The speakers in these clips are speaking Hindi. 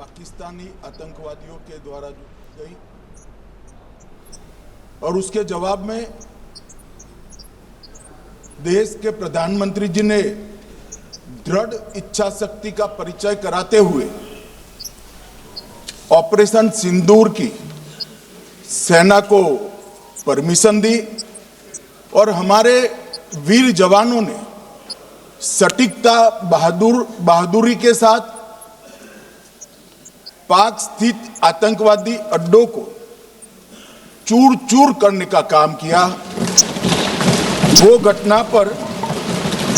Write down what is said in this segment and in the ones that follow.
पाकिस्तानी आतंकवादियों के द्वारा गई और उसके जवाब में देश के प्रधानमंत्री जी ने दृढ़ इच्छा शक्ति का परिचय कराते हुए ऑपरेशन सिंदूर की सेना को परमिशन दी और हमारे वीर जवानों ने सटीकता बहादुरी के साथ पाक स्थित आतंकवादी अड्डों को चूर चूर करने का काम किया। वो घटना पर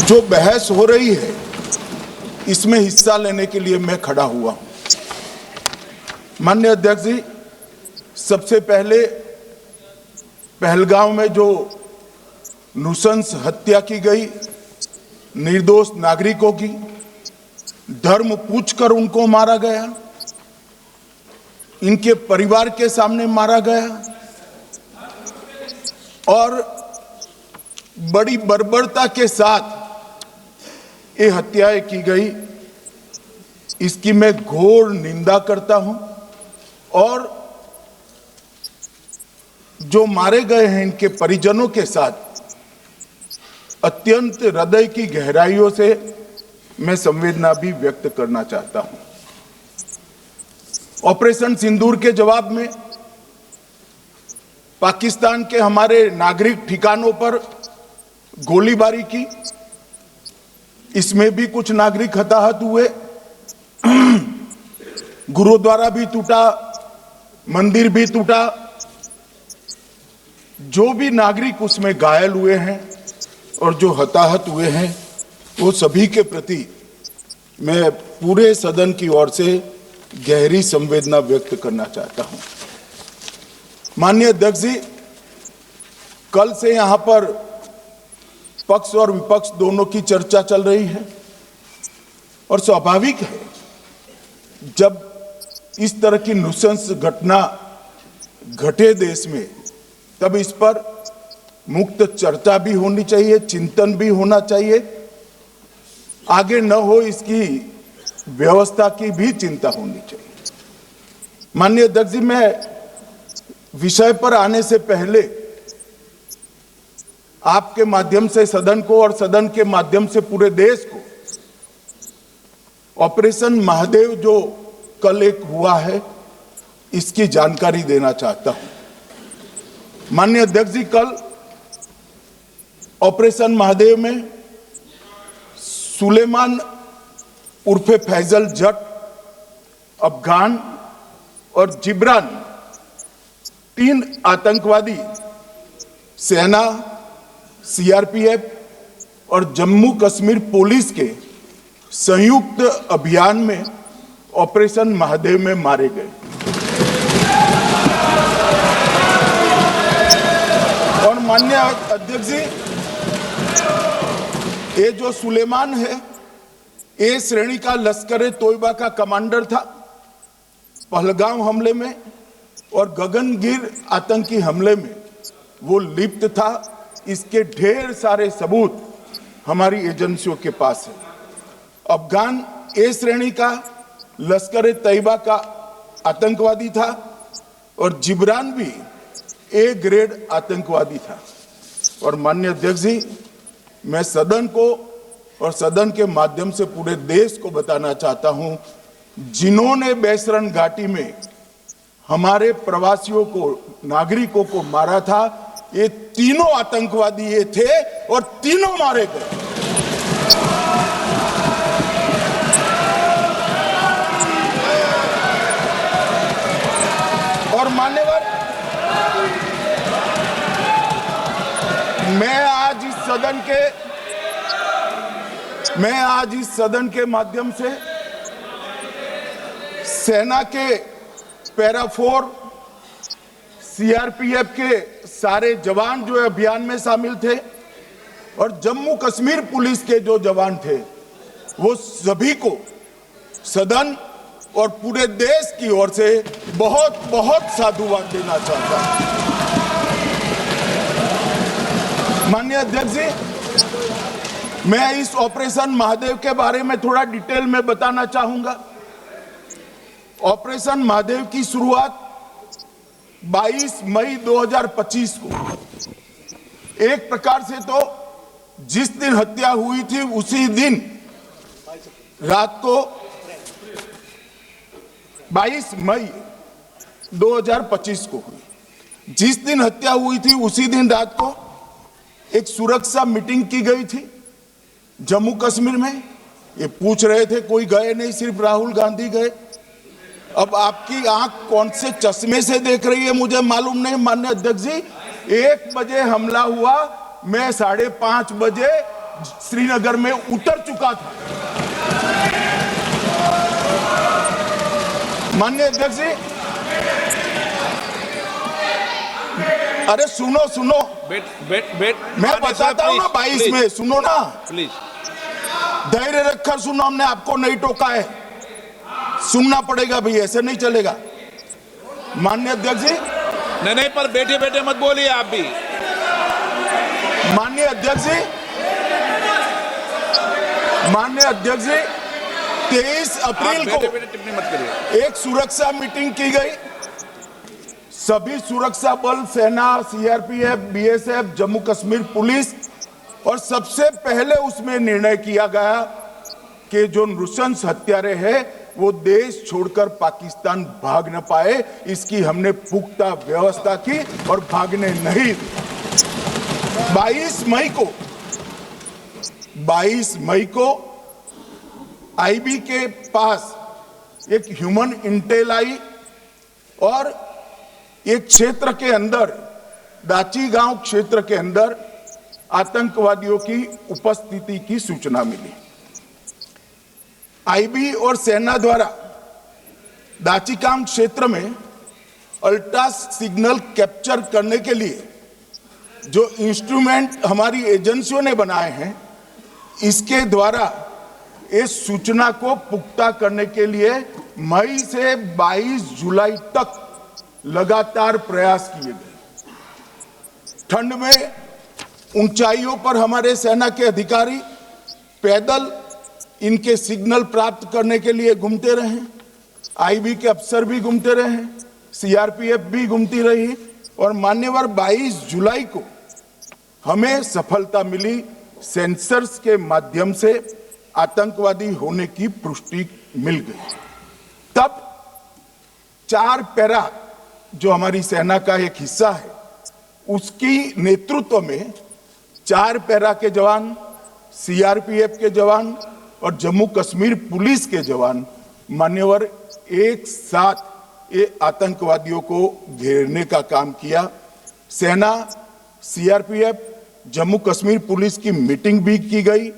जो बहस हो रही है इसमें हिस्सा लेने के लिए मैं खड़ा हुआ हूं। माननीय अध्यक्ष जी, सबसे पहले पहलगांव में जो नृशंस हत्या की गई निर्दोष नागरिकों की, धर्म पूछकर उनको मारा गया, इनके परिवार के सामने मारा गया और बड़ी बर्बरता के साथ ये हत्याएं की गई, इसकी मैं घोर निंदा करता हूं। और जो मारे गए हैं इनके परिजनों के साथ अत्यंत हृदय की गहराइयों से मैं संवेदना भी व्यक्त करना चाहता हूं। ऑपरेशन सिंदूर के जवाब में पाकिस्तान के हमारे नागरिक ठिकानों पर गोलीबारी की, इसमें भी कुछ नागरिक हताहत हुए, गुरुद्वारा भी टूटा, मंदिर भी टूटा। जो भी नागरिक उसमें घायल हुए हैं और जो हताहत हुए हैं वो सभी के प्रति मैं पूरे सदन की ओर से गहरी संवेदना व्यक्त करना चाहता हूं। माननीय अध्यक्ष जी, कल से यहां पर पक्ष और विपक्ष दोनों की चर्चा चल रही है और स्वाभाविक है जब इस तरह की नृशंस घटना घटे देश में तब इस पर मुक्त चर्चा भी होनी चाहिए, चिंतन भी होना चाहिए, आगे न हो इसकी व्यवस्था की भी चिंता होनी चाहिए। माननीय अध्यक्ष जी, मैं विषय पर आने से पहले आपके माध्यम से सदन को और सदन के माध्यम से पूरे देश को ऑपरेशन महादेव जो कल एक हुआ है इसकी जानकारी देना चाहता हूं। माननीय अध्यक्ष जी, कल ऑपरेशन महादेव में सुलेमान उर्फे फैजल जट, अफगान और जिब्रान, 3 आतंकवादी सेना, सीआरपीएफ और जम्मू कश्मीर पुलिस के संयुक्त अभियान में ऑपरेशन महादेव में मारे गए। और माननीय अध्यक्ष जी, ये जो सुलेमान है ए श्रेणी का लश्कर तोयबा का कमांडर था। पहलगाम हमले में और गगनगिर आतंकी हमले में वो लिप्त था। इसके ढेर सारे सबूत हमारी एजेंसियों के पास है। अफगान ए श्रेणी का लश्कर तैयबा का आतंकवादी था और जिब्रान भी ए ग्रेड आतंकवादी था। और माननीय अध्यक्ष जी, मैं सदन को और सदन के माध्यम से पूरे देश को बताना चाहता हूं, जिन्होंने बैसरन घाटी में हमारे प्रवासियों को, नागरिकों को मारा था, ये तीनों आतंकवादी ये थे और तीनों मारे गए। और मान्यवर, मैं आज इस सदन के माध्यम से सेना के पैरा 4, सीआरपीएफ के सारे जवान जो अभियान में शामिल थे और जम्मू कश्मीर पुलिस के जो जवान थे, वो सभी को सदन और पूरे देश की ओर से बहुत बहुत साधुवाद देना चाहता हूं। माननीय अध्यक्ष जी, मैं इस ऑपरेशन महादेव के बारे में थोड़ा डिटेल में बताना चाहूंगा। ऑपरेशन महादेव की शुरुआत 22 मई 2025 को, एक प्रकार से तो जिस दिन हत्या हुई थी उसी दिन रात को 22 मई 2025 को हुई। जिस दिन हत्या हुई थी उसी दिन रात को एक सुरक्षा मीटिंग की गई थी जम्मू कश्मीर में। ये पूछ रहे थे, कोई गए नहीं, सिर्फ राहुल गांधी गए। अब आपकी आंख कौन से चश्मे से देख रही है मुझे मालूम नहीं माननीय अध्यक्ष जी। 1 बजे हमला हुआ, मैं 5:30 बजे श्रीनगर में उतर चुका था। माननीय अध्यक्ष जी, अरे सुनो सुनो, मैं बताता हूँ ना 22 में, सुनो ना प्लीज, धैर्य रखकर सुनो, हमने आपको नहीं टोका है, सुनना पड़ेगा भाई, ऐसे नहीं चलेगा। माननीय अध्यक्ष जी, नहीं, पर बैठे बैठे मत बोलिए आप भी। माननीय अध्यक्ष जी, 23 अप्रैल को टिप्पणी मत करिए। एक सुरक्षा मीटिंग की गई। सभी सुरक्षा बल, सेना, CRPF, BSF, Jammu Kashmir police, और सबसे पहले उसमें निर्णय किया गया कि जो नृशंस हत्यारे हैं वो देश छोड़कर पाकिस्तान भाग न पाए, इसकी हमने पुख्ता व्यवस्था की और भागने नहीं दी। 22 मई को आईबी के पास एक ह्यूमन इंटेल आई और एक क्षेत्र के अंदर, दाची गांव क्षेत्र के अंदर आतंकवादियों की उपस्थिति की सूचना मिली। आईबी और सेना द्वारा दाचीकाम क्षेत्र में अल्ट्रा सिग्नल कैप्चर करने के लिए जो इंस्ट्रूमेंट हमारी एजेंसियों ने बनाए हैं, इसके द्वारा इस सूचना को पुख्ता करने के लिए मई से 22 जुलाई तक लगातार प्रयास किए गए। ठंड में ऊंचाइयों पर हमारे सेना के अधिकारी पैदल इनके सिग्नल प्राप्त करने के लिए घूमते रहे, आईबी के अफसर भी घूमते रहे, सीआरपीएफ भी घूमती रही, और मान्यवर 22 जुलाई को हमें सफलता मिली। सेंसर्स के माध्यम से आतंकवादी होने की पुष्टि मिल गई। तब 4 पैरा जो हमारी सेना का एक हिस्सा है, उसकी नेतृत्व में 4 पैरा के जवान, सीआरपीएफ के जवान और जम्मू कश्मीर पुलिस के जवान मान्यवर एक साथ ये आतंकवादियों को घेरने का काम किया। सेना, सीआरपीएफ, जम्मू कश्मीर पुलिस की मीटिंग भी की गई।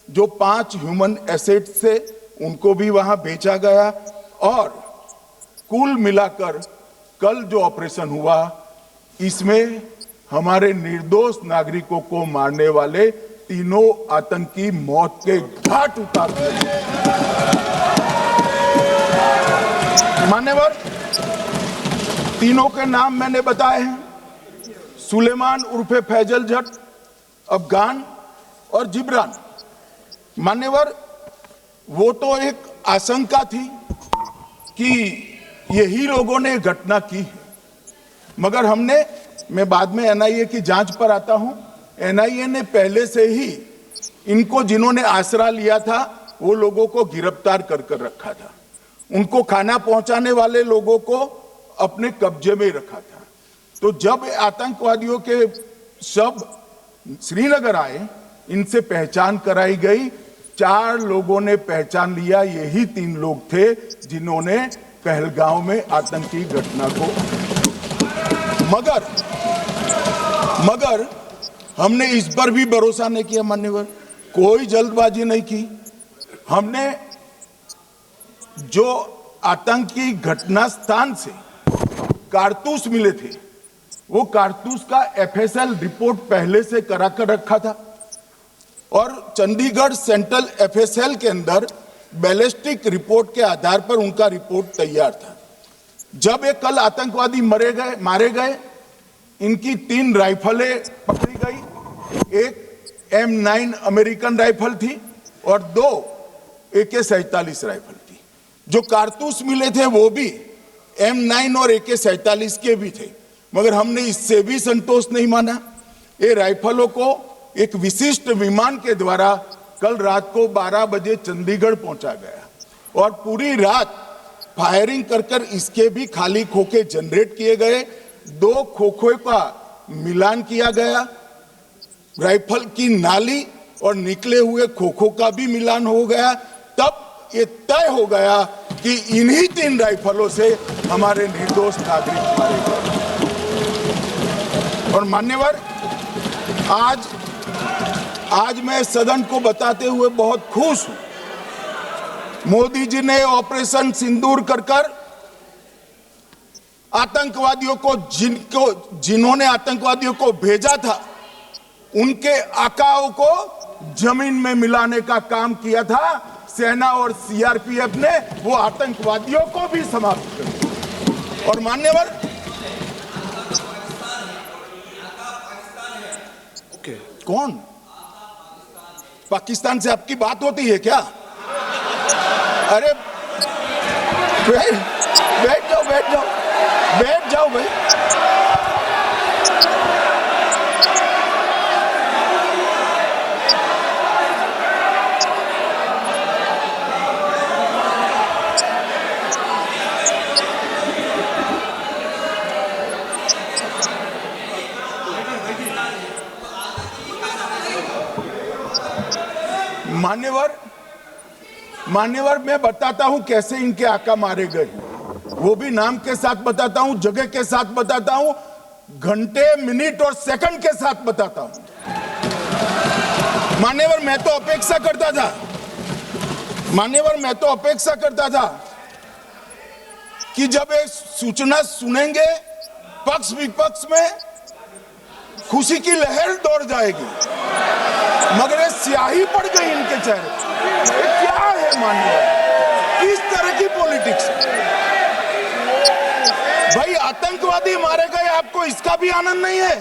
जो 5 ह्यूमन एसेट्स थे उनको भी वहां भेजा गया, और कुल मिलाकर कल जो ऑपरेशन हुआ, इसमें हमारे निर्दोष नागरिकों को मारने वाले तीनों आतंकी मौत के घाट उतार दिए। मान्यवर, तीनों के नाम मैंने बताए हैं, सुलेमान उर्फे फैजल जट, अफगान और जिब्रान। मान्यवर, वो तो एक आशंका थी कि यही लोगों ने घटना की है, मगर मैं बाद में एनआईए की जांच पर आता हूं, एनआईए ने पहले से ही इनको, जिन्होंने आसरा लिया था, वो लोगों को गिरफ्तार कर रखा था। उनको खाना पहुंचाने वाले लोगों को अपने कब्जे में रखा था। तो जब आतंकवादियों के शव श्रीनगर आए, इनसे पहचान कराई गई। 4 लोगों ने पहचान लिया, यही 3 लोग थे जिन्होंने पहलगांव में आतंकी घटना को, मगर हमने इस पर भी भरोसा नहीं किया मान्यवर, कोई जल्दबाजी नहीं की। हमने जो आतंकी घटना स्थान से कारतूस मिले थे, वो कारतूस का एफएसएल रिपोर्ट पहले से करा कर रखा था, और चंडीगढ़ सेंट्रल एफएसएल के अंदर बैलिस्टिक रिपोर्ट के आधार पर उनका रिपोर्ट तैयार था। जब ये कल आतंकवादी मारे गए, इनकी 3 राइफलें पकड़ी गई। एक M9 अमेरिकन राइफल थी और 2 AK-47 राइफल थी। जो कारतूस मिले थे वो भी M9 और AK-47 के भी थे, मगर हमने इससे भी संतोष नहीं माना। ये राइफलों को एक विशिष्ट विमान के द्वारा कल रात को 12 बजे चंडीगढ़ पहुंचा गया और पूरी रात फायरिंग कर कर इसके भी खाली खोखे जनरेट किए गए। 2 खोखों का मिलान किया गया, राइफल की नाली और निकले हुए खोखों का भी मिलान हो गया। तब ये तय हो गया कि इन्हीं 3 राइफलों से हमारे निर्दोष नागरिक मारे गए। और मान्यवर, आज मैं सदन को बताते हुए बहुत खुश हूं। मोदी जी ने ऑपरेशन सिंदूर कर आतंकवादियों को जिन्होंने आतंकवादियों को भेजा था उनके आकाओं को जमीन में मिलाने का काम किया था। सेना और CRPF ने वो आतंकवादियों को भी समाप्त कर दिया। और मान्यवर, कौन पाकिस्तान से आपकी बात होती है क्या? अरे बैठ जाओ भाई। मान्यवर, मैं बताता हूं कैसे इनके आका मारे गए, वो भी नाम के साथ बताता हूं, जगह के साथ बताता हूं, घंटे, मिनट और सेकंड के साथ बताता हूं। मान्यवर, मैं तो अपेक्षा करता था कि जब एक सूचना सुनेंगे पक्ष विपक्ष में खुशी की लहर दौड़ जाएगी, मगर ये स्याही पड़ गई इनके चेहरे। ये क्या है मान्यवर, किस तरह की पॉलिटिक्स? भाई आतंकवादी मारे गए, आपको इसका भी आनंद नहीं है?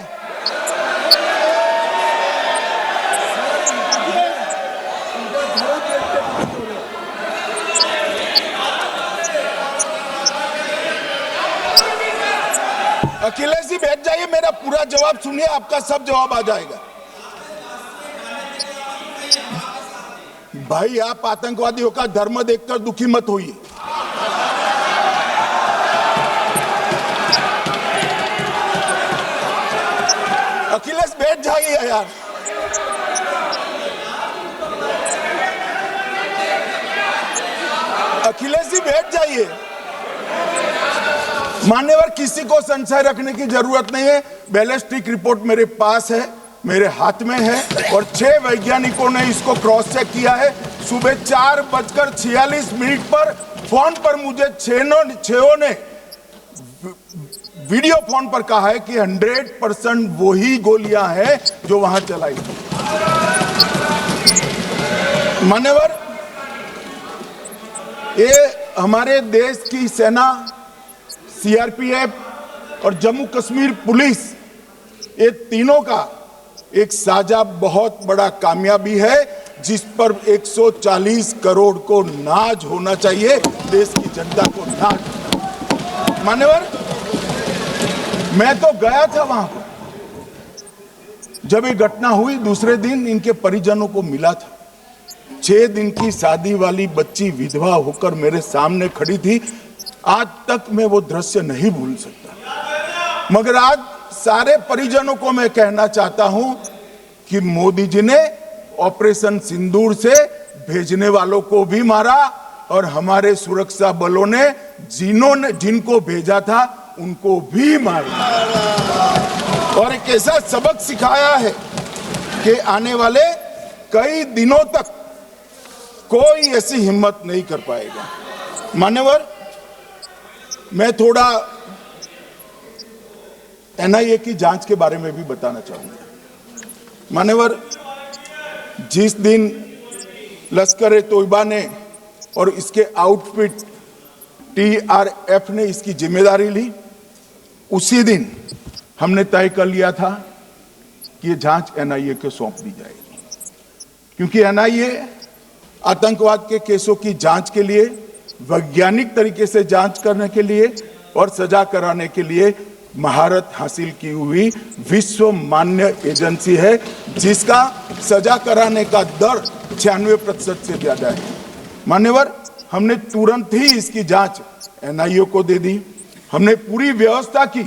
अखिलेश जी बैठ जाइए, मेरा पूरा जवाब सुनिए, आपका सब जवाब आ जाएगा। भाई आप आतंकवादियों का धर्म देखकर दुखी मत होइए। अखिलेश बैठ जाइए यार। अखिलेश जी बैठ जाइए। मान्यवर, किसी को संशय रखने की जरूरत नहीं है। बैलिस्टिक रिपोर्ट मेरे पास है, मेरे हाथ में है और 6 वैज्ञानिकों ने इसको क्रॉस चेक किया है। सुबह 4:46 पर फोन पर मुझे 6 ने वीडियो फोन पर कहा है कि 100% वही गोलियां हैं जो वहां चलाई। मान्यवर, ये हमारे देश की सेना, CRPF और जम्मू कश्मीर पुलिस, ये तीनों का एक साझा बहुत बड़ा कामयाबी है, जिस पर 140 करोड़ को नाज होना चाहिए, देश की जनता को नाज। मान्यवर, मैं तो गया था वहां पर जब ये घटना हुई। दूसरे दिन इनके परिजनों को मिला था। 6 दिन की शादी वाली बच्ची विधवा होकर मेरे सामने खड़ी थी। आज तक मैं वो दृश्य नहीं भूल सकता। मगर आज सारे परिजनों को मैं कहना चाहता हूं कि मोदी जी ने ऑपरेशन सिंदूर से भेजने वालों को भी मारा और हमारे सुरक्षा बलों ने जिनको भेजा था उनको भी मारा और एक ऐसा सबक सिखाया है कि आने वाले कई दिनों तक कोई ऐसी हिम्मत नहीं कर पाएगा। मान्यवर, मैं थोड़ा NIA की जांच के बारे में भी बताना चाहूंगा। मान्यवर, जिस दिन लश्कर-ए-तोयबा ने और इसके आउटफिट TRF ने इसकी जिम्मेदारी ली, उसी दिन हमने तय कर लिया था कि ये जांच NIA को सौंप दी जाएगी, क्योंकि NIA आतंकवाद के केसों की जांच के लिए वैज्ञानिक तरीके से जांच करने के लिए और सजा कराने के लिए महारत हासिल की हुई विश्व मान्य एजेंसी है, जिसका सजा कराने का दर 96% से ज्यादा है। मान्यवर, हमने तुरंत ही इसकी जांच एनआईए को दे दी। हमने पूरी व्यवस्था की,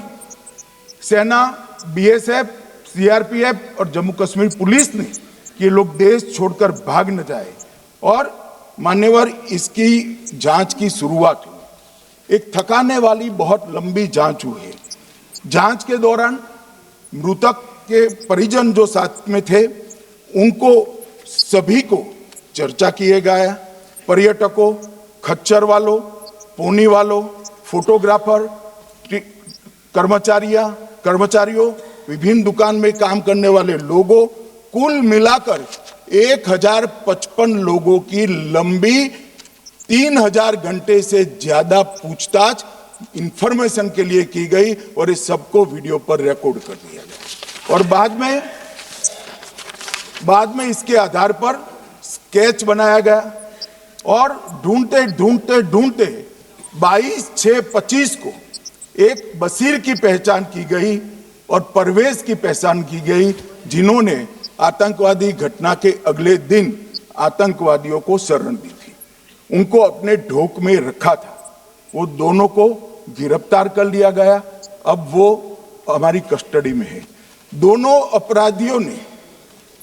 सेना, बीएसएफ, सीआरपीएफ और जम्मू कश्मीर पुलिस ने कि ये लोग देश छोड़कर भाग न जाए। और मान्यवर, इसकी जांच की शुरुआत हुई। एक थकाने वाली बहुत लंबी जांच हुई है। जांच के दौरान मृतक के परिजन जो साथ में थे, उनको सभी को चर्चा किए गया। पर्यटकों, खच्चर वालों, पोनी वालों, फोटोग्राफर, कर्मचारियों, विभिन्न दुकान में काम करने वाले लोगों, कुल मिलाकर 1055 लोगों की लंबी 3000 घंटे से ज्यादा पूछताछ इंफॉर्मेशन के लिए की गई और इस सबको वीडियो पर रिकॉर्ड कर दिया गया। और बाद में इसके आधार पर स्केच बनाया गया और ढूंढते 22/6/25 को एक बशीर की पहचान की गई और परवेज की पहचान की गई, जिन्होंने आतंकवादी घटना के अगले दिन आतंकवादियों को शरण दी थी। उनको अपने ढोक में रखा था। वो दोनों को गिरफ्तार कर लिया गया। अब वो हमारी कस्टडी में है। दोनों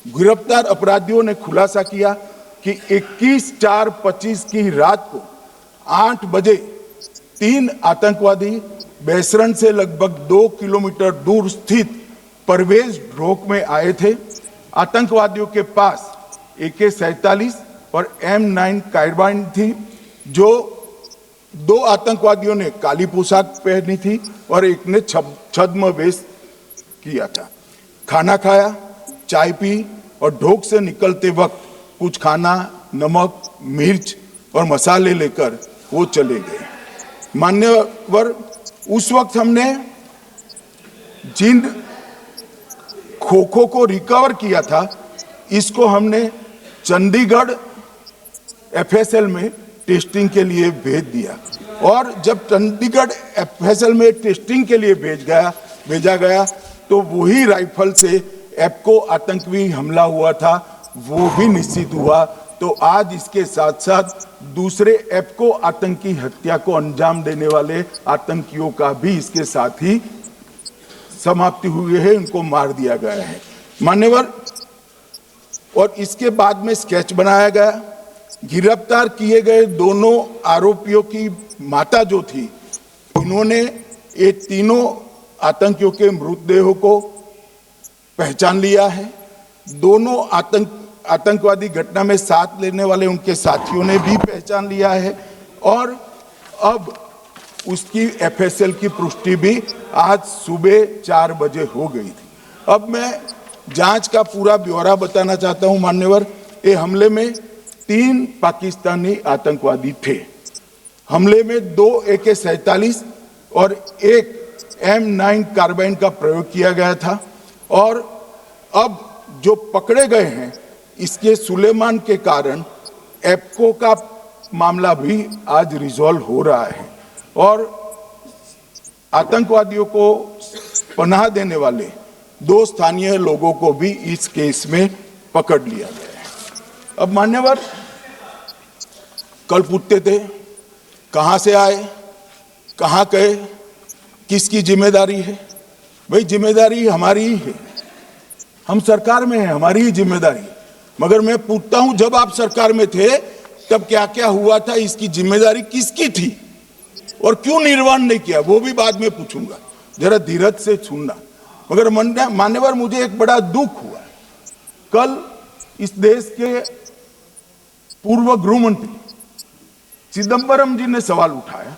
गिरफ्तार अपराधियों ने खुलासा किया कि 21/4/25 की रात को 8 बजे 3 आतंकवादी बेसरन से लगभग 2 किलोमीटर दूर स्थित परवेज ढोक में आए थे। आतंकवादियों के पास AK-47 और M9 कार्बाइन थी। जो 2 आतंकवादियों ने काली पोशाक पहनी थी और एक ने छद्म वेश किया था। खाना खाया, चाय पी और ढोक से निकलते वक्त कुछ खाना, नमक, मिर्च और मसाले लेकर वो चले गए। मान्यवर, उस वक्त हमने जिन खोखों को रिकवर किया था, इसको हमने चंडीगढ़ FSL में टेस्टिंग के लिए भेज दिया। और जब चंडीगढ़ FSL में टेस्टिंग के लिए भेजा गया तो वही राइफल से एप्को आतंकी हमला हुआ था, वो भी निश्चित हुआ। तो आज इसके साथ साथ दूसरे एप्को आतंकी हत्या को अंजाम देने वाले आतंकियों का भी इसके साथ ही समाप्ति हुई है, उनको मार दिया गया है। मान्यवर, और इसके बाद में स्केच बनाया गया। गिरफ्तार किए गए दोनों आरोपियों की माता जो थी, इन्होंने ये तीनों आतंकियों के मृतदेहों को पहचान लिया है। दोनों आतंकवादी घटना में साथ लेने वाले उनके साथियों ने भी पहचान लिया है और अब उसकी FSL की पुष्टि भी आज सुबह 4 बजे हो गई थी। अब मैं जांच का पूरा ब्यौरा बताना चाहता हूं। मान्यवर, ये हमले में 3 पाकिस्तानी आतंकवादी थे। हमले में 2 AK-47 और 1 M9 कार्बाइन का प्रयोग किया गया था और अब जो पकड़े गए हैं, इसके सुलेमान के कारण एप्को का मामला भी आज रिजॉल्व हो रहा है और आतंकवादियों को पनाह देने वाले 2 स्थानीय लोगों को भी इस केस में पकड़ लिया गया है। अब मान्यवर, कल पूछते थे कहां से आए, कहां गए, किसकी जिम्मेदारी है। भाई, जिम्मेदारी हमारी ही है। हम सरकार में हैं, हमारी ही जिम्मेदारी। मगर मैं पूछता हूं, जब आप सरकार में थे तब क्या क्या हुआ था, इसकी जिम्मेदारी किसकी थी और क्यों निर्वहन नहीं किया, वो भी बाद में पूछूंगा। जरा धीरज से सुनना। मगर मान्यवर, मुझे एक बड़ा दुख हुआ। कल इस देश के पूर्व गृह मंत्री चिदंबरम जी ने सवाल उठाया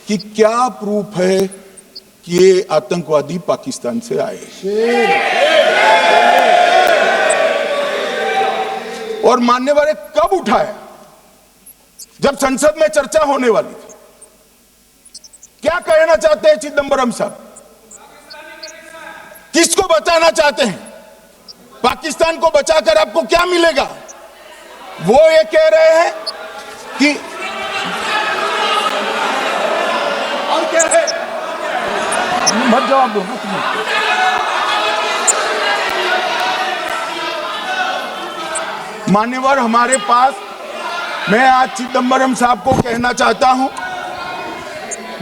कि क्या प्रूफ है कि ये आतंकवादी पाकिस्तान से आए। और मान्यवर, कब उठाया? जब संसद में चर्चा होने वाली थी। क्या कहना चाहते हैं चिदंबरम साहब? किसको बचाना चाहते हैं? पाकिस्तान को बचाकर आपको क्या मिलेगा? वो ये कह रहे हैं कि मत जवाब दो, मत। मान्यवर, हमारे पास, मैं आज चिदम्बरम साहब को कहना चाहता हूं,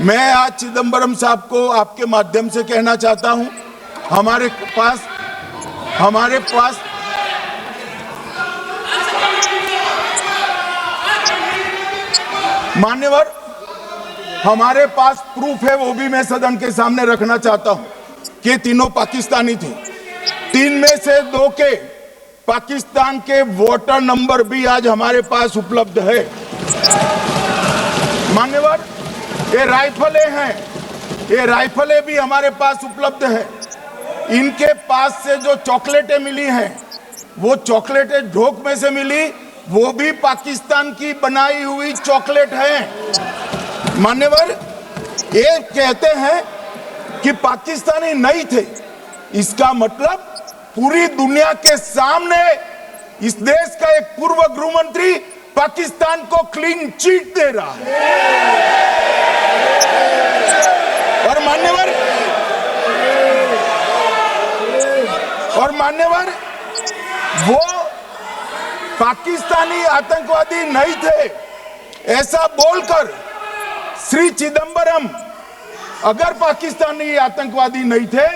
मैं आज चिदम्बरम साहब को आपके माध्यम से कहना चाहता हूं, हमारे पास मान्यवर, हमारे पास प्रूफ है, वो भी मैं सदन के सामने रखना चाहता हूं कि तीनों पाकिस्तानी थे। 3 में से 2 के पाकिस्तान के वोटर नंबर भी आज हमारे पास उपलब्ध है। मान्यवर, ये राइफलें हैं, ये राइफलें भी हमारे पास उपलब्ध है। इनके पास से जो चॉकलेटें मिली हैं, वो चॉकलेटें ढोक में से मिली, वो भी पाकिस्तान की बनाई हुई चॉकलेट है। मान्यवर, ये कहते हैं कि पाकिस्तानी नहीं थे, इसका मतलब पूरी दुनिया के सामने इस देश का एक पूर्व गृह मंत्री पाकिस्तान को क्लीन चिट दे रहा है। और मान्यवर, वो पाकिस्तानी आतंकवादी नहीं थे ऐसा बोलकर श्री चिदम्बरम अगर पाकिस्तानी आतंकवादी नहीं थे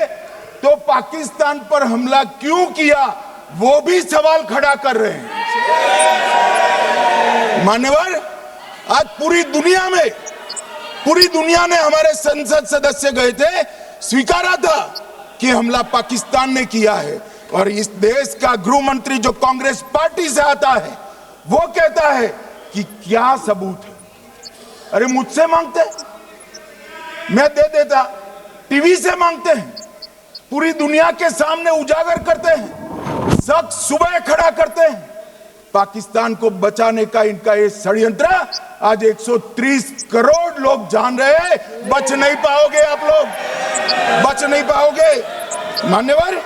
तो पाकिस्तान पर हमला क्यों किया, वो भी सवाल खड़ा कर रहे हैं। मान्यवर, आज पूरी दुनिया ने हमारे संसद सदस्य गए थे, स्वीकारा था कि हमला पाकिस्तान ने किया है। और इस देश का गृह मंत्री जो कांग्रेस पार्टी से आता है, वो कहता है कि क्या सबूत है। अरे मुझसे मांगते, मैं दे देता, टीवी से मांगते हैं, पूरी दुनिया के सामने उजागर करते हैं, शक सुबह खड़ा करते हैं। पाकिस्तान को बचाने का इनका ये षड्यंत्र आज 130 करोड़ लोग जान रहे हैं। बच नहीं पाओगे आप लोग, बच नहीं पाओगे। मान्यवर,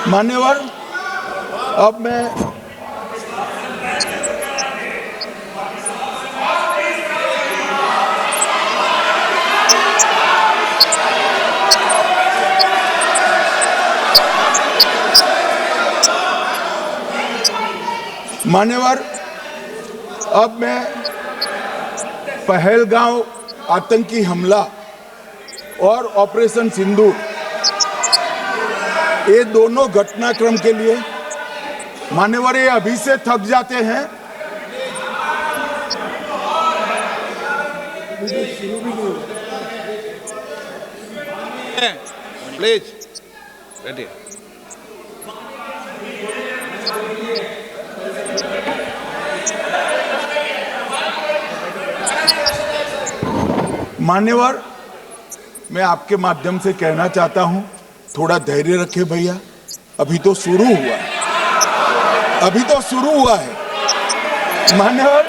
मान्यवर, अब मैं पहलगांव आतंकी हमला और ऑपरेशन सिंदूर, ये दोनों घटनाक्रम के लिए मान्यवर ये अभी से थक जाते हैं। प्लीज बैठिए। मान्यवर, मैं आपके माध्यम से कहना चाहता हूं, थोड़ा धैर्य रखे भैया, अभी तो शुरू हुआ है, अभी तो शुरू हुआ है। मान्यवर,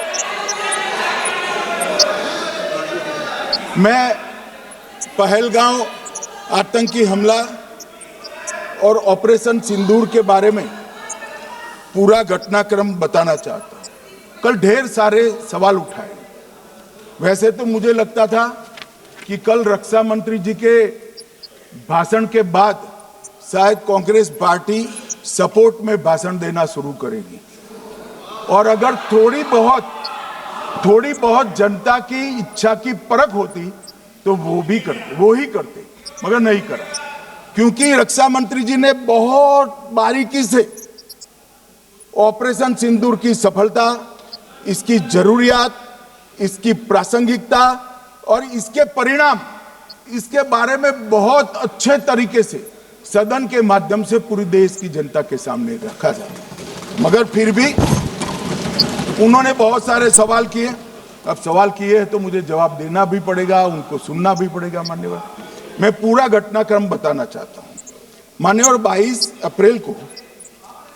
मैं पहलगांव आतंकी हमला और ऑपरेशन सिंदूर के बारे में पूरा घटनाक्रम बताना चाहता हूं। कल ढेर सारे सवाल उठाए। वैसे तो मुझे लगता था कि कल रक्षा मंत्री जी के भाषण के बाद शायद कांग्रेस पार्टी सपोर्ट में भाषण देना शुरू करेगी और अगर थोड़ी बहुत जनता की इच्छा की परख होती तो वो ही करते, मगर नहीं करा, क्योंकि रक्षा मंत्री जी ने बहुत बारीकी से ऑपरेशन सिंदूर की सफलता, इसकी जरूरियात, इसकी प्रासंगिकता और इसके परिणाम, इसके बारे में बहुत अच्छे तरीके से सदन के माध्यम से पूरी देश की जनता के सामने रखा जाए। मगर फिर भी उन्होंने बहुत सारे सवाल किए। अब सवाल किए हैं तो मुझे जवाब देना भी पड़ेगा, उनको सुनना भी पड़ेगा। मान्यवर, मैं पूरा घटनाक्रम बताना चाहता हूं। मान्यवर, 22 अप्रैल को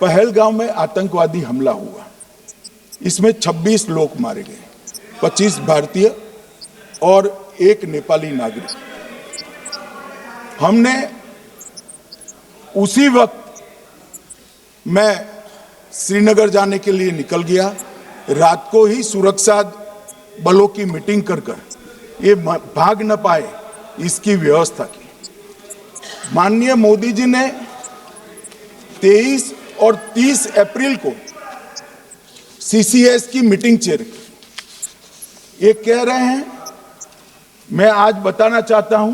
पहलगांव में आतंकवादी हमला हुआ। इसमें 26 लोग मारे गए, 25 भारतीय और 1 नेपाली नागरिक। हमने उसी वक्त मैं श्रीनगर जाने के लिए निकल गया। रात को ही सुरक्षा बलों की मीटिंग कर ये भाग न पाए इसकी व्यवस्था की। माननीय मोदी जी ने 23 और 30 अप्रैल को सीसीएस की मीटिंग चेयर की। ये कह रहे हैं, मैं आज बताना चाहता हूं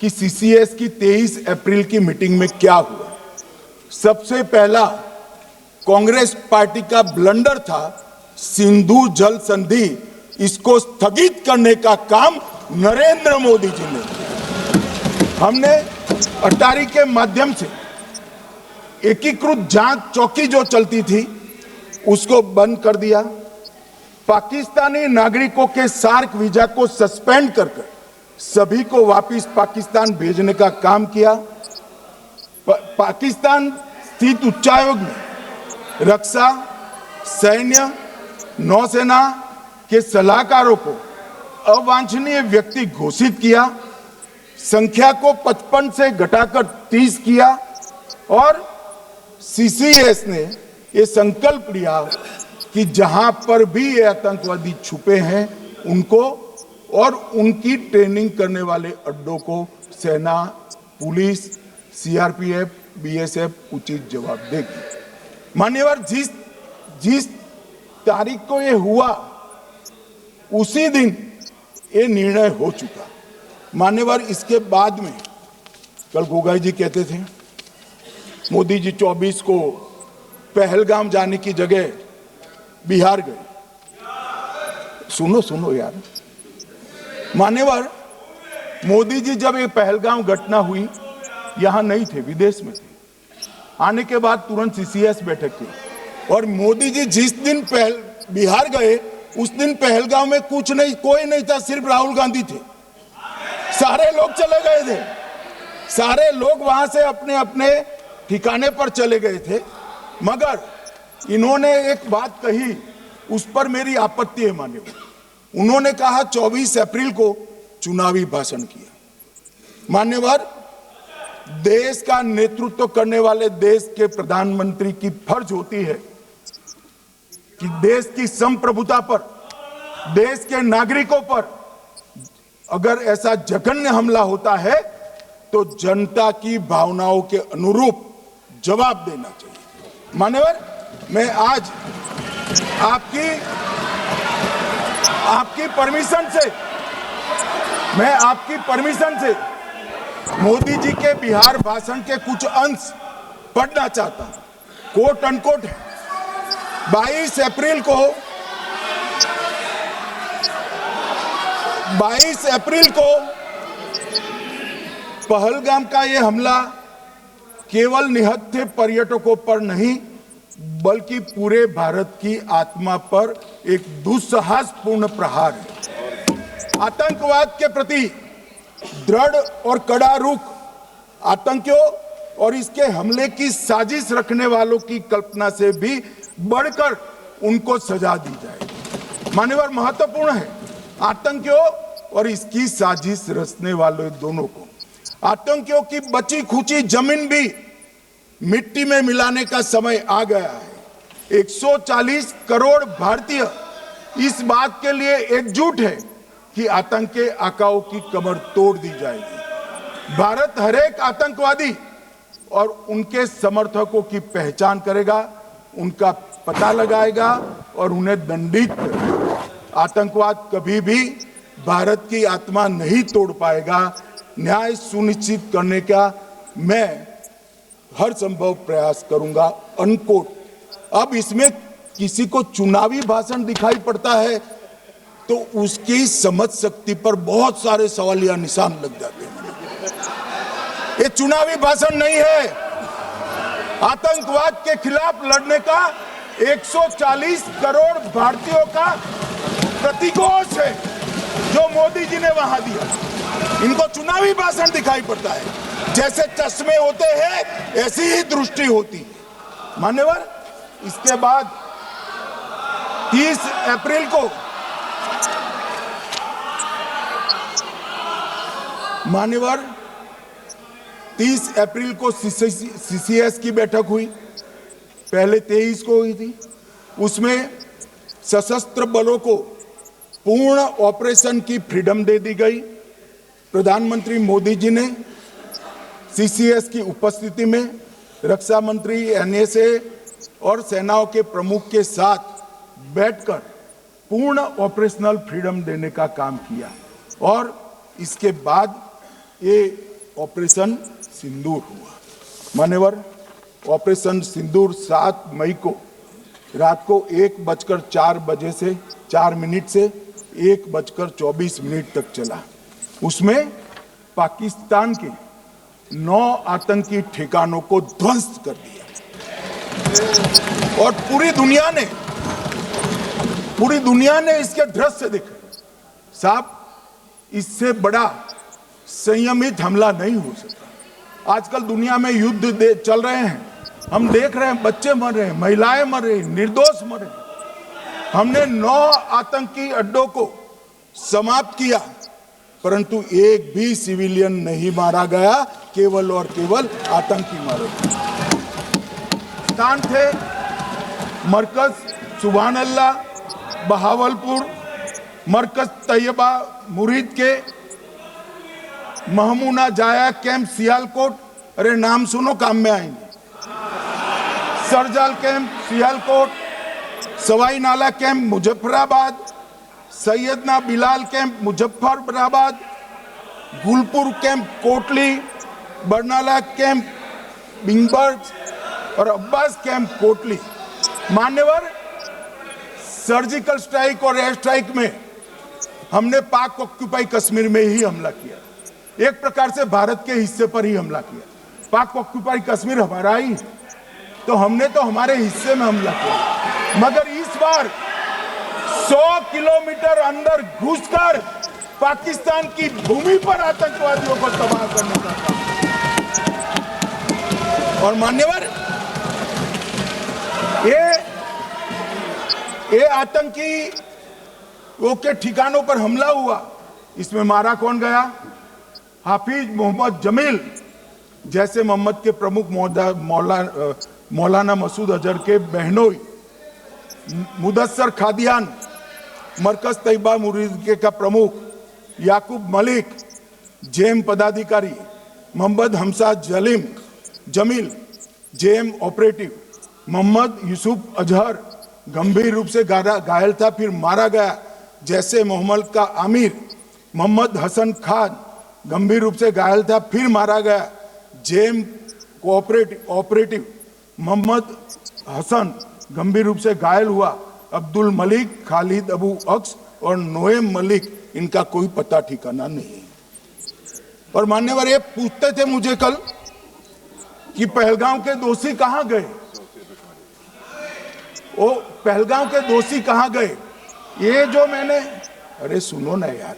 कि सीसीएस की 23 अप्रैल की मीटिंग में क्या हुआ। सबसे पहला कांग्रेस पार्टी का ब्लंडर था सिंधु जल संधि, इसको स्थगित करने का काम नरेंद्र मोदी जी ने किया। हमने अटारी के माध्यम से एकीकृत जांच चौकी जो चलती थी उसको बंद कर दिया। पाकिस्तानी नागरिकों के सार्क वीजा को सस्पेंड कर सभी को वापस पाकिस्तान भेजने का काम किया। पाकिस्तान स्थित उच्चायोग ने रक्षा, सैन्य, नौसेना के सलाहकारों को अवांछनीय व्यक्ति घोषित किया। संख्या को 55 से घटाकर 30 किया और सीसीएस ने ये संकल्प लिया कि जहां पर भी ये आतंकवादी छुपे हैं उनको और उनकी ट्रेनिंग करने वाले अड्डों को सेना, पुलिस, सीआरपीएफ, बीएसएफ उचित जवाब देगी। मान्यवर, जिस तारीख को ये हुआ उसी दिन ये निर्णय हो चुका। मान्यवर, इसके बाद में कल गोगाई जी कहते थे मोदी जी 24 को पहलगाम जाने की जगह बिहार गए। सुनो यार, मान्यवर, मोदी जी जब ये पहलगाम घटना हुई यहां नहीं थे, विदेश में थे। आने के बाद तुरंत सीसीएस बैठक की और मोदी जी जिस दिन बिहार गए उस दिन पहलगाम में कुछ नहीं, कोई नहीं था, सिर्फ राहुल गांधी थे। सारे लोग चले गए थे, सारे लोग वहां से अपने अपने ठिकाने पर चले गए थे। मगर इन्होंने एक बात कही, उस पर मेरी आपत्ति है मान्यवर। उन्होंने कहा 24 अप्रैल को चुनावी भाषण किया। मान्यवर, देश का नेतृत्व करने वाले देश के प्रधानमंत्री की फर्ज होती है कि देश की संप्रभुता पर, देश के नागरिकों पर अगर ऐसा जघन्य हमला होता है तो जनता की भावनाओं के अनुरूप जवाब देना चाहिए। मान्यवर, मैं आज आपकी परमिशन से मोदी जी के बिहार भाषण के कुछ अंश पढ़ना चाहता हूं। कोट अनकोट है। 22 अप्रैल को पहलगाम का यह हमला केवल निहत्थे पर्यटकों पर नहीं बल्कि पूरे भारत की आत्मा पर एक दुस्साहसपूर्ण प्रहार है। आतंकवाद के प्रति दृढ़ और कड़ा रुख, आतंकियों और इसके हमले की साजिश रखने वालों की कल्पना से भी बढ़कर उनको सजा दी जाए। मान्यवर, महत्वपूर्ण है आतंकियों और इसकी साजिश रचने वाले दोनों को। आतंकियों की बची खुची जमीन भी मिट्टी में मिलाने का समय आ गया है। 140 करोड़ भारतीय इस बात के लिए एकजुट है कि आतंक के आकाओं की कमर तोड़ दी जाएगी। भारत हरेक आतंकवादी और उनके समर्थकों की पहचान करेगा, उनका पता लगाएगा और उन्हें दंडित करेगा। आतंकवाद कभी भी भारत की आत्मा नहीं तोड़ पाएगा। न्याय सुनिश्चित करने का मैं हर संभव प्रयास करूंगा। अनकोट। अब इसमें किसी को चुनावी भाषण दिखाई पड़ता है तो उसकी समझ शक्ति पर बहुत सारे सवालिया निशान लग जाते हैं। ये चुनावी भाषण नहीं है, आतंकवाद के खिलाफ लड़ने का 140 करोड़ भारतीयों का प्रतिघोष है जो मोदी जी ने वहां दिया। इनको चुनावी भाषण दिखाई पड़ता है। जैसे चश्मे होते हैं ऐसी ही दृष्टि होती है। मान्यवर, इसके बाद 30 अप्रैल को मान्यवर 30 अप्रैल को सीसीएस की बैठक हुई, पहले 23 को हुई थी। उसमें सशस्त्र बलों को पूर्ण ऑपरेशन की फ्रीडम दे दी गई। प्रधानमंत्री मोदी जी ने सीसीएस की उपस्थिति में रक्षा मंत्री, एनएसए और सेनाओं के प्रमुख के साथ बैठकर पूर्ण ऑपरेशनल फ्रीडम देने का काम किया और इसके बाद ये ऑपरेशन सिंदूर हुआ। मान्यवर, ऑपरेशन सिंदूर 7 मई को रात को 1:04 से 4 मिनट से 1:24 तक चला। उसमें पाकिस्तान के 9 आतंकी ठिकानों को ध्वस्त कर दिया और पूरी दुनिया ने इसके दृश्य देखे। साहब, इससे बड़ा संयमित हमला नहीं हो सकता। आजकल दुनिया में युद्ध चल रहे हैं, हम देख रहे हैं, बच्चे मर रहे हैं, महिलाएं मर रही, निर्दोष मर रहे। हमने 9 आतंकी अड्डों को समाप्त किया, परंतु एक भी सिविलियन नहीं मारा गया, केवल और केवल आतंकी मारे गए। स्थान थे मरकज सुभान अल्लाह बहावलपुर, मरकज तैयबा मुरीद के, महमूना जाया कैंप सियालकोट, अरे नाम सुनो काम में आएंगे, सरजाल camp Sialkot, Sawai Nala camp Muzaffarabad, Syedna Bilal camp Muzaffarabad, Gulpur camp Kotli, Barnala camp Bhimber और अब्बास कैंप कोटली। मान्यवर, सर्जिकल स्ट्राइक और एयर स्ट्राइक में हमने पाक ऑक्यूपाई कश्मीर में ही हमला किया, एक प्रकार से भारत के हिस्से पर ही हमला किया। पाक ऑक्यूपाई कश्मीर हमारा ही, तो हमने तो हमारे हिस्से में हमला किया, मगर इस बार 100 किलोमीटर अंदर घुसकर पाकिस्तान की भूमि पर आतंकवादियों को तबाह करने का काम। और मान्यवर, ये आतंकी वो के ठिकानों पर हमला हुआ, इसमें मारा कौन गया? हाफिज मोहम्मद जमील जैसे मोहम्मद के प्रमुख मौलाना मसूद अजहर के बहनोई, मुदस्सर खादियान मरकज तैयबा मुरीद का प्रमुख, याकूब मलिक जेएम पदाधिकारी, मोहम्मद हमसा जमील जेएम ऑपरेटिव, मोहम्मद यूसुफ अजहर गंभीर रूप से घायल था, फिर मारा गया। जैसे मोहम्मद का आमिर मोहम्मद हसन खान गंभीर रूप से घायल था, फिर मारा गया। जेएम ऑपरेटिव मोहम्मद हसन गंभीर रूप से घायल हुआ। अब्दुल मलिक, खालिद अबू अक्स और नोएम मलिक, इनका कोई पता ठिकाना नहीं। और मान्यवर, ये पूछते थे मुझे कल कि पहलगांव के दोषी कहां गए, वो पहलगांव के दोषी कहां गए? ये जो मैंने, अरे सुनो ना यार,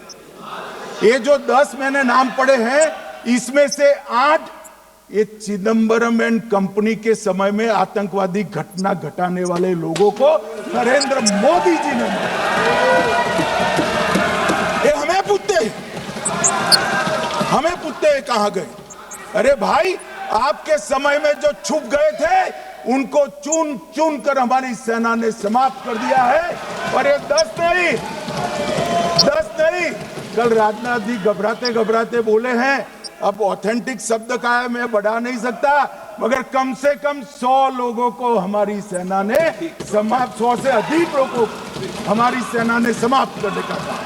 ये जो 10 मैंने नाम पढ़े हैं, इसमें से 8 ये चिदम्बरम एंड कंपनी के समय में आतंकवादी घटना घटाने वाले लोगों को नरेंद्र मोदी जी ने मारा। ये हमें पूछते कहां गए? अरे भाई, आपके समय में जो छुप गए थे उनको चुन चुन कर हमारी सेना ने समाप्त कर दिया है। और ये 10 नहीं, कल राजनाथ जी घबराते बोले हैं, अब ऑथेंटिक शब्द का है, मैं बढ़ा नहीं सकता, मगर कम से कम 100 लोगों को हमारी सेना ने समाप्त, 100 से अधिक लोगों को हमारी सेना ने समाप्त करने का काम।